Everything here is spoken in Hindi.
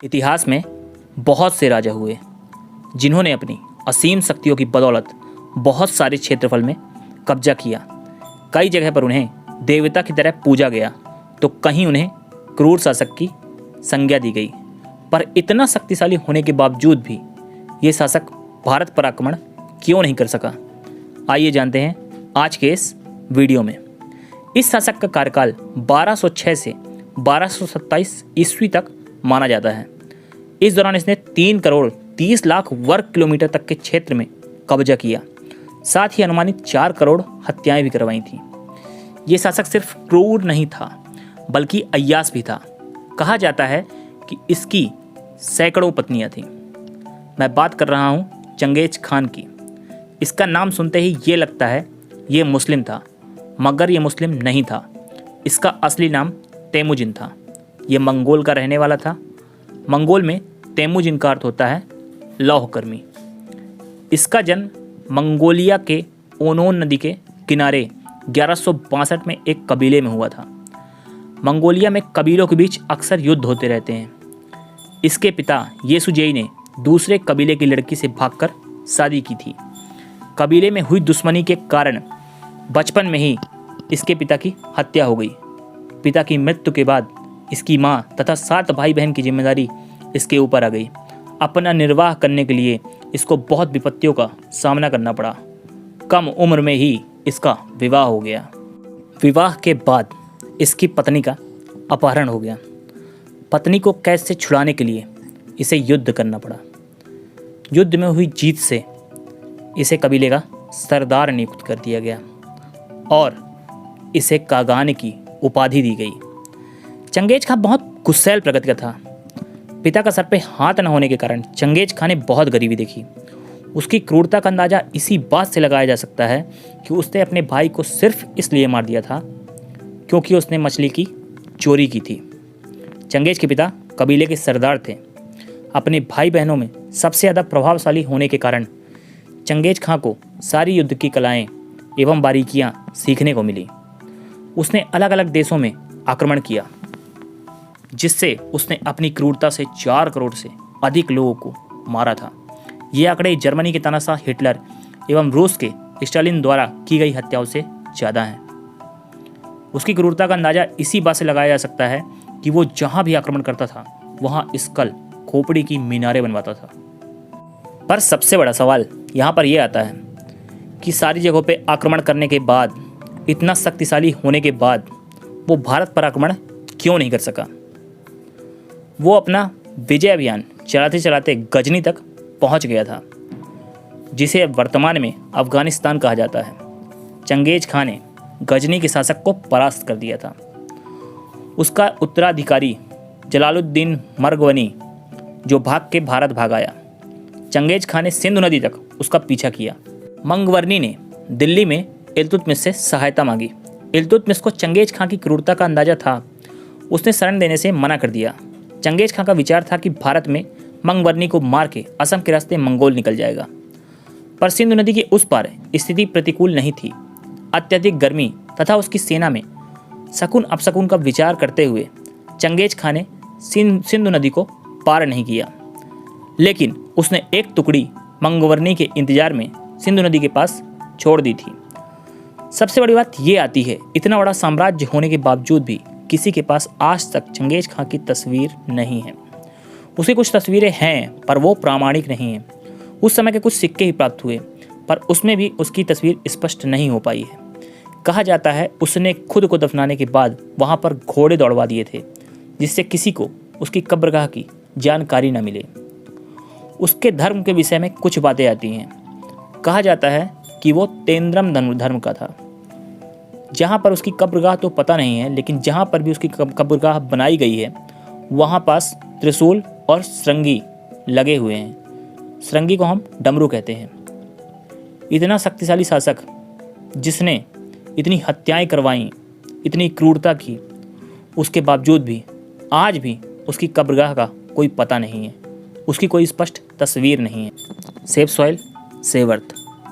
इतिहास में बहुत से राजा हुए जिन्होंने अपनी असीम शक्तियों की बदौलत बहुत सारे क्षेत्रफल में कब्जा किया। कई जगह पर उन्हें देवता की तरह पूजा गया तो कहीं उन्हें क्रूर शासक की संज्ञा दी गई। पर इतना शक्तिशाली होने के बावजूद भी ये शासक भारत पर आक्रमण क्यों नहीं कर सका? आइए जानते हैं आज के इस वीडियो में। इस शासक का कार्यकाल 1206 से 1227 ईस्वी तक माना जाता है। इस दौरान इसने 3 करोड़ 30 लाख वर्ग किलोमीटर तक के क्षेत्र में कब्जा किया। साथ ही अनुमानित 4 करोड़ हत्याएं भी करवाई थीं। ये शासक सिर्फ क्रूर नहीं था बल्कि अय्याश भी था। कहा जाता है कि इसकी सैकड़ों पत्नियां थीं। मैं बात कर रहा हूँ चंगेज खान की। इसका नाम सुनते ही ये लगता है ये मुस्लिम था, मगर ये मुस्लिम नहीं था। इसका असली नाम तेमुजिन था। ये मंगोल का रहने वाला था। मंगोल में तेमुजिन का अर्थ होता है लौहकर्मी। इसका जन्म मंगोलिया के ओनोन नदी के किनारे 1162 में एक कबीले में हुआ था। मंगोलिया में कबीलों के बीच अक्सर युद्ध होते रहते हैं। इसके पिता येसुजेई ने दूसरे कबीले की लड़की से भागकर शादी की थी। कबीले में हुई दुश्मनी के कारण बचपन में ही इसके पिता की हत्या हो गई। पिता की मृत्यु के बाद इसकी मां तथा 7 भाई बहन की जिम्मेदारी इसके ऊपर आ गई। अपना निर्वाह करने के लिए इसको बहुत विपत्तियों का सामना करना पड़ा। कम उम्र में ही इसका विवाह हो गया। विवाह के बाद इसकी पत्नी का अपहरण हो गया। पत्नी को कैद से छुड़ाने के लिए इसे युद्ध करना पड़ा। युद्ध में हुई जीत से इसे कबीले का सरदार नियुक्त कर दिया गया और इसे कागान की उपाधि दी गई। चंगेज खां बहुत गुस्सैल प्रकृति का था। पिता का सर पे हाथ न होने के कारण चंगेज खां ने बहुत गरीबी देखी। उसकी क्रूरता का अंदाजा इसी बात से लगाया जा सकता है कि उसने अपने भाई को सिर्फ इसलिए मार दिया था क्योंकि उसने मछली की चोरी की थी। चंगेज के पिता कबीले के सरदार थे। अपने भाई बहनों में सबसे ज़्यादा प्रभावशाली होने के कारण चंगेज खां को सारी युद्ध की कलाएं एवं बारीकियां सीखने को मिली। उसने अलग अलग देशों में आक्रमण किया जिससे उसने अपनी क्रूरता से 4 करोड़ से अधिक लोगों को मारा था। ये आंकड़े जर्मनी के तानाशाह हिटलर एवं रूस के स्टालिन द्वारा की गई हत्याओं से ज़्यादा हैं। उसकी क्रूरता का अंदाजा इसी बात से लगाया जा सकता है कि वो जहाँ भी आक्रमण करता था वहाँ स्कल खोपड़ी की मीनारें बनवाता था। पर सबसे बड़ा सवाल यहाँ पर यह आता है कि सारी जगहों पे आक्रमण करने के बाद, इतना शक्तिशाली होने के बाद वो भारत पर आक्रमण क्यों नहीं कर सका? वो अपना विजय अभियान चलाते चलाते गजनी तक पहुंच गया था, जिसे वर्तमान में अफगानिस्तान कहा जाता है। चंगेज खां ने गजनी के शासक को परास्त कर दिया था। उसका उत्तराधिकारी जलालुद्दीन मर्गवनी जो भाग के भारत भाग आया। चंगेज खां ने सिंधु नदी तक उसका पीछा किया। मंगवर्नी ने दिल्ली में इल्तुतमिश से सहायता मांगी। इल्तुतमिश को चंगेज खां की क्रूरता का अंदाजा था। उसने शरण देने से मना कर दिया। चंगेज खां का विचार था कि भारत में मंगवर्नी को मार के असम के रास्ते मंगोल निकल जाएगा। पर सिंधु नदी के उस पार स्थिति प्रतिकूल नहीं थी। अत्यधिक गर्मी तथा उसकी सेना में शकुन अपशकुन का विचार करते हुए चंगेज खां ने सिंधु नदी को पार नहीं किया। लेकिन उसने एक टुकड़ी मंगवर्नी के इंतजार में सिंधु नदी के पास छोड़ दी थी। सबसे बड़ी बात यह आती है, इतना बड़ा साम्राज्य होने के बावजूद भी किसी के पास आज तक चंगेज खां की तस्वीर नहीं है। उसकी कुछ तस्वीरें हैं पर वो प्रामाणिक नहीं हैं। उस समय के कुछ सिक्के ही प्राप्त हुए पर उसमें भी उसकी तस्वीर स्पष्ट नहीं हो पाई है। कहा जाता है उसने खुद को दफनाने के बाद वहाँ पर घोड़े दौड़वा दिए थे जिससे किसी को उसकी कब्रगाह की जानकारी न मिले। उसके धर्म के विषय में कुछ बातें आती हैं। कहा जाता है कि वो तेंद्रम धर्म का था। जहाँ पर उसकी कब्रगाह तो पता नहीं है, लेकिन जहाँ पर भी उसकी कब्रगाह बनाई गई है वहाँ पास त्रिशूल और श्रृंगी लगे हुए हैं। श्रृंगी को हम डमरू कहते हैं। इतना शक्तिशाली शासक जिसने इतनी हत्याएं करवाईं, इतनी क्रूरता की, उसके बावजूद भी आज भी उसकी कब्रगाह का कोई पता नहीं है। उसकी कोई स्पष्ट तस्वीर नहीं है। Save soil, save earth.